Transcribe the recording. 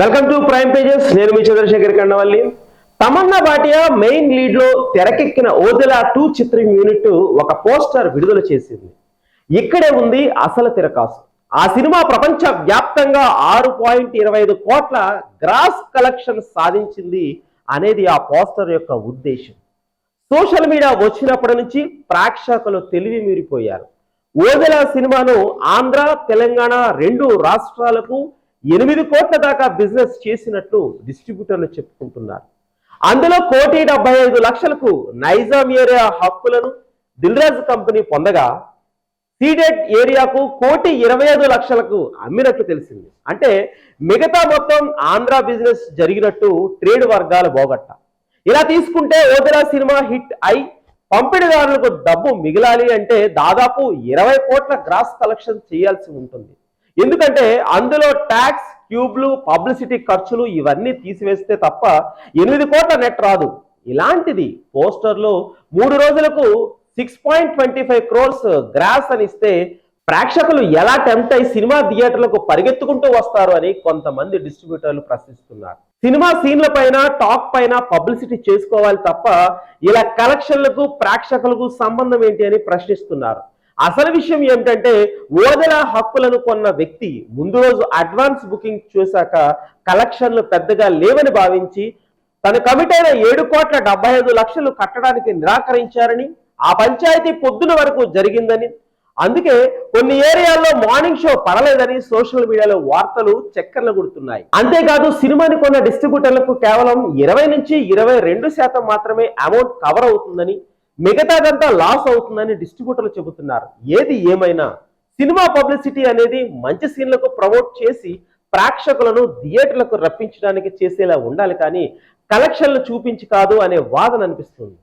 Welcome to prime pages. నేను మీ Chandrasekhar Kandavalli. Tamannaah Bhatia main lead లో తెరకెక్కిన ఓదెలా 2 చిత్రం యూనిట్ ఒక పోస్టర్ విడుదల చేసింది. ఇక్కడే ఉంది అసలు తిరకాసు. ఆ సినిమా ప్రపంచ వ్యాప్తంగా 6.25 కోట్ల గ్రాస్ కలెక్షన్ సాధించింది అనేది ఆ పోస్టర్ యొక్క ఉద్దేశం. సోషల్ మీడియా వచ్చినప్పటి నుంచి ప్రేక్షకులు తెలివి మీరిపోయారు. ఓదెలా సినిమాను ఆంధ్ర, తెలంగాణ 2 రాష్ట్రాలకు 8 కోట్ల దాకా బిజినెస్ చేసినట్లు డిస్ట్రిబ్యూటర్లు చెప్పుకుంటున్నారు. అందులో 1,75,00,000కు నైజాం ఏరియా హక్కులను దిల్రాజ్ కంపెనీ పొందగా సీడెడ్ ఏరియాకు 1,25,00,000కు అమ్మినట్లు తెలిసింది. అంటే మిగతా మొత్తం ఆంధ్ర బిజినెస్ జరిగినట్టు ట్రేడ్ వర్గాలు బోగట్ట. ఇలా తీసుకుంటే ఓదెలా సినిమా హిట్ అయి పంపిణీదారులకు డబ్బు మిగిలాలి అంటే దాదాపు 20 కోట్ల గ్రాస్ కలెక్షన్ చేయాల్సి ఉంటుంది. ఎందుకంటే అందులో ట్యాక్స్, క్యూబ్లు, పబ్లిసిటీ ఖర్చులు ఇవన్నీ తీసివేస్తే తప్ప 8 కోట్ల నెట్ రాదు. ఇలాంటిది పోస్టర్లో 3 రోజులకు 6.25 crores గ్రాస్ అని ఇస్తే ప్రేక్షకులు ఎలా టెంప్ట్ అయి సినిమా థియేటర్లకు పరిగెత్తుకుంటూ వస్తారు అని కొంతమంది డిస్ట్రిబ్యూటర్లు ప్రశ్నిస్తున్నారు. సినిమా సీన్ల పైన, టాక్ పైన పబ్లిసిటీ చేసుకోవాలి తప్ప ఇలా కలెక్షన్లకు ప్రేక్షకులకు సంబంధం ఏంటి అని ప్రశ్నిస్తున్నారు. అసలు విషయం ఏమిటంటే ఓదెలా హక్కులను కొన్న వ్యక్తి ముందు రోజు అడ్వాన్స్ బుకింగ్ చూశాక కలెక్షన్లు పెద్దగా లేవని భావించి తను కమిట్ అయిన 7,75,00,000 కట్టడానికి నిరాకరించారని, ఆ పంచాయతీ పొద్దున వరకు జరిగిందని, అందుకే కొన్ని ఏరియాల్లో మార్నింగ్ షో పడలేదని సోషల్ మీడియాలో వార్తలు చక్కర్లు కొడుతున్నాయి. అంతేకాదు సినిమాని కొన్న డిస్ట్రిబ్యూటర్లకు కేవలం 20 నుంచి 22% మాత్రమే అమౌంట్ కవర్ అవుతుందని, మిగతాదంతా లాస్ అవుతుందని డిస్ట్రిబ్యూటర్లు చెబుతున్నారు. ఏది ఏమైనా సినిమా పబ్లిసిటీ అనేది మంచి సీన్లకు ప్రమోట్ చేసి ప్రేక్షకులను థియేటర్లకు రప్పించడానికి చేసేలా ఉండాలి, కానీ కలెక్షన్లు చూపించి కాదు అనే వాదన అనిపిస్తుంది.